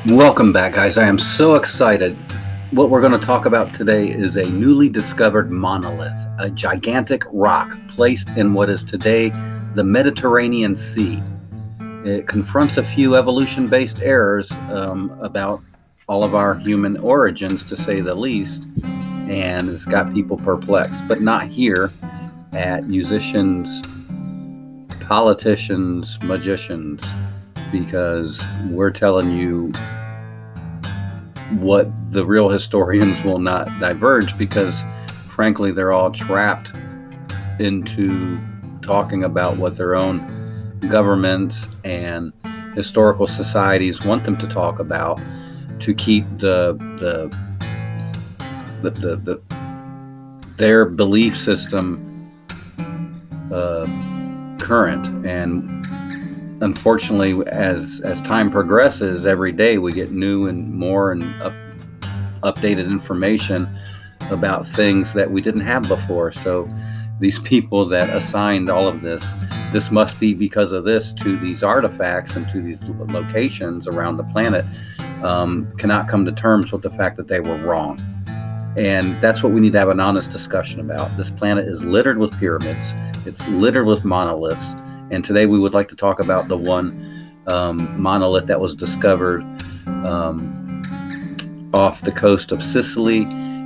Welcome back, guys. I am so excited. What we're going to talk about today is a newly discovered monolith, a gigantic rock placed in what is today the Mediterranean Sea. It confronts a few evolution-based errors about all of our human origins, to say the least, and it's got people perplexed, but not here at musicians, politicians, magicians, because we're telling you what the real historians will not diverge, because frankly they're all trapped into talking about what their own governments and historical societies want them to talk about to keep their belief system current. And unfortunately, as time progresses, every day we get new and more and updated information about things that we didn't have before. So these people that assigned all of this must be because of this to these artifacts and to these locations around the planet, cannot come to terms with the fact that they were wrong. And that's what we need to have an honest discussion about. This planet is littered with pyramids. It's littered with monoliths. And today we would like to talk about the one monolith that was discovered off the coast of Sicily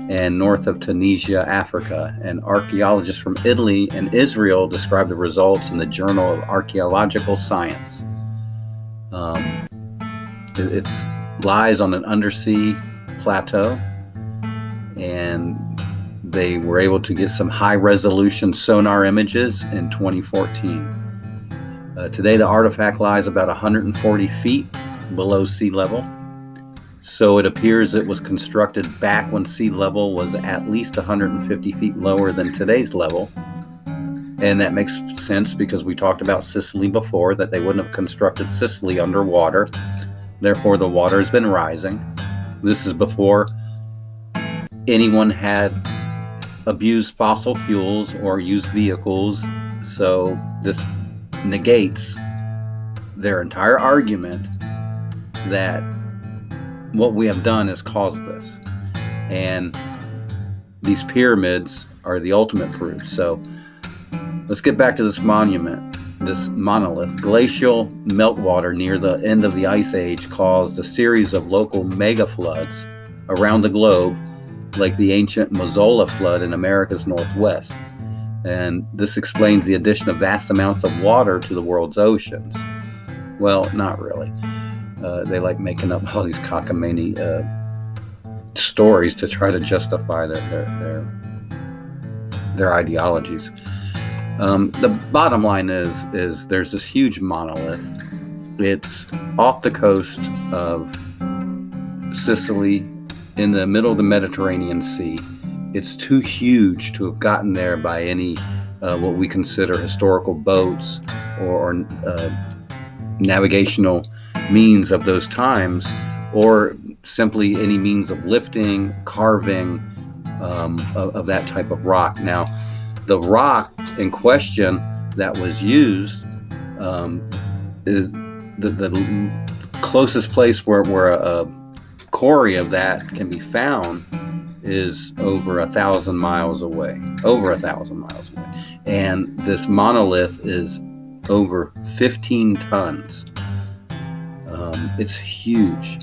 and north of Tunisia, Africa. And archaeologists from Italy and Israel described the results in the Journal of Archaeological Science. It lies on an undersea plateau, and they were able to get some high-resolution sonar images in 2014. Today, the artifact lies about 140 feet below sea level. So it appears it was constructed back when sea level was at least 150 feet lower than today's level. And that makes sense because we talked about Sicily before, that they wouldn't have constructed Sicily underwater. Therefore, the water has been rising. This is before anyone had abused fossil fuels or used vehicles. So this negates their entire argument that what we have done has caused this. And these pyramids are the ultimate proof. So let's get back to this monument, this monolith. Glacial meltwater near the end of the Ice Age caused a series of local mega floods around the globe, like the ancient Mazola flood in America's Northwest. And this explains the addition of vast amounts of water to the world's oceans. Well, not really. They like making up all these cockamamie stories to try to justify their ideologies. The bottom line is there's this huge monolith. It's off the coast of Sicily in the middle of the Mediterranean Sea. It's too huge to have gotten there by any what we consider historical boats or navigational means of those times, or simply any means of lifting, carving of that type of rock. Now, the rock in question that was used is the closest place where a quarry of that can be found is over 1,000 miles away, And this monolith is over 15 tons. It's huge.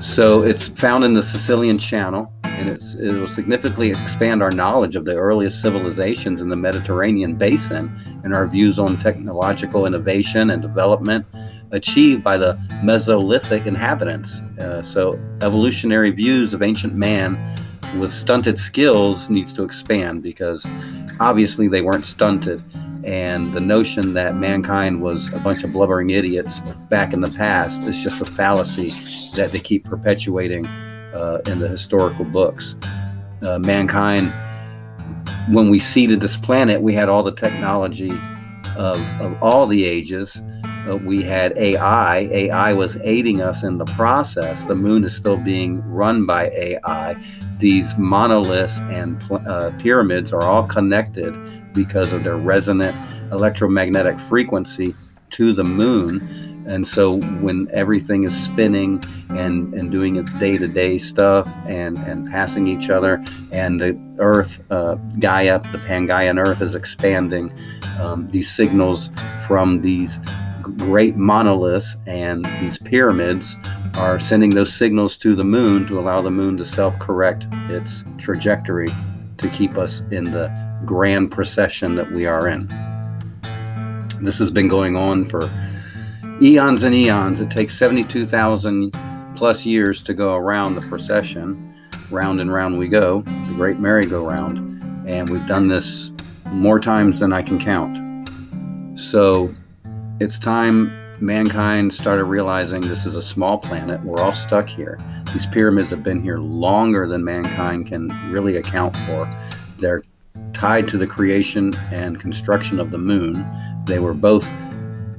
So it's found in the Sicilian Channel, and it will significantly expand our knowledge of the earliest civilizations in the Mediterranean basin and our views on technological innovation and development achieved by the Mesolithic inhabitants. So evolutionary views of ancient man with stunted skills needs to expand, because obviously they weren't stunted. And the notion that mankind was a bunch of blubbering idiots back in the past is just a fallacy that they keep perpetuating in the historical books. Mankind, when we seeded this planet, we had all the technology of all the ages. We had AI. AI was aiding us in the process. The moon is still being run by AI. These monoliths and pyramids are all connected because of their resonant electromagnetic frequency to the moon. And so when everything is spinning and doing its day-to-day stuff and passing each other, and the Earth, Gaia, the Pangaian Earth is expanding, these signals from these great monoliths and these pyramids are sending those signals to the moon to allow the moon to self-correct its trajectory to keep us in the grand procession that we are in. This has been going on for eons and eons. It takes 72,000 plus years to go around the procession. Round and round we go, the great merry-go-round. And we've done this more times than I can count. So it's time mankind started realizing this is a small planet. We're all stuck here. These pyramids have been here longer than mankind can really account for. They're tied to the creation and construction of the moon. They were both,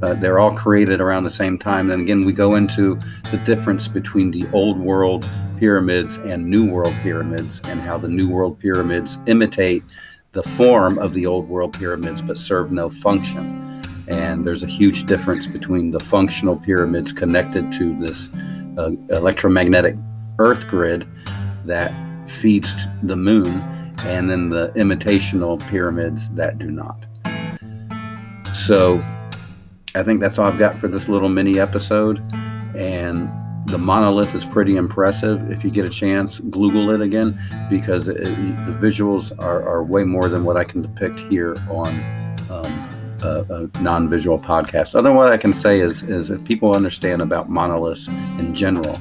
they're all created around the same time. And again, we go into the difference between the old world pyramids and new world pyramids, and how the new world pyramids imitate the form of the old world pyramids but serve no function. And there's a huge difference between the functional pyramids connected to this electromagnetic earth grid that feeds the moon, and then the imitational pyramids that do not. So I think that's all I've got for this little mini episode. And the monolith is pretty impressive. If you get a chance, Google it again, because the visuals are way more than what I can depict here on a non-visual podcast. Other than what I can say is if people understand about monoliths in general,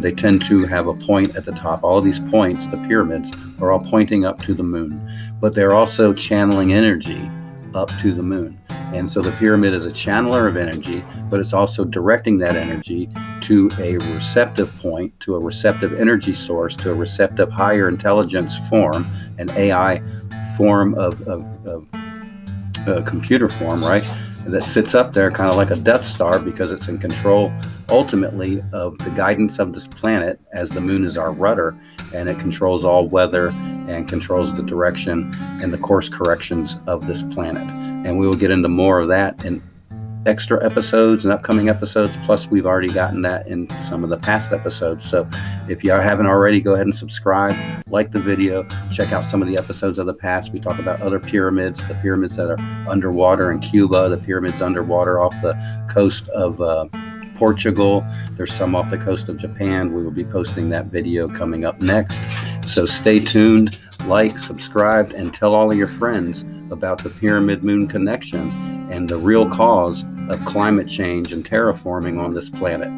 they tend to have a point at the top. All of these points, the pyramids, are all pointing up to the moon, but they're also channeling energy up to the moon. And so the pyramid is a channeler of energy, but it's also directing that energy to a receptive point, to a receptive energy source, to a receptive higher intelligence form, an AI form of computer form, right? That sits up there kind of like a Death Star, because it's in control ultimately of the guidance of this planet, as the moon is our rudder, and it controls all weather and controls the direction and the course corrections of this planet. And we will get into more of that in extra episodes and upcoming episodes. Plus, we've already gotten that in some of the past episodes. So if you haven't already, go ahead and subscribe, like the video, check out some of the episodes of the past. We talk about other pyramids, the pyramids that are underwater in Cuba, the pyramids underwater off the coast of Portugal. There's some off the coast of Japan. We will be posting that video coming up next. So stay tuned, like, subscribe, and tell all of your friends about the Pyramid Moon connection and the real cause of climate change and terraforming on this planet.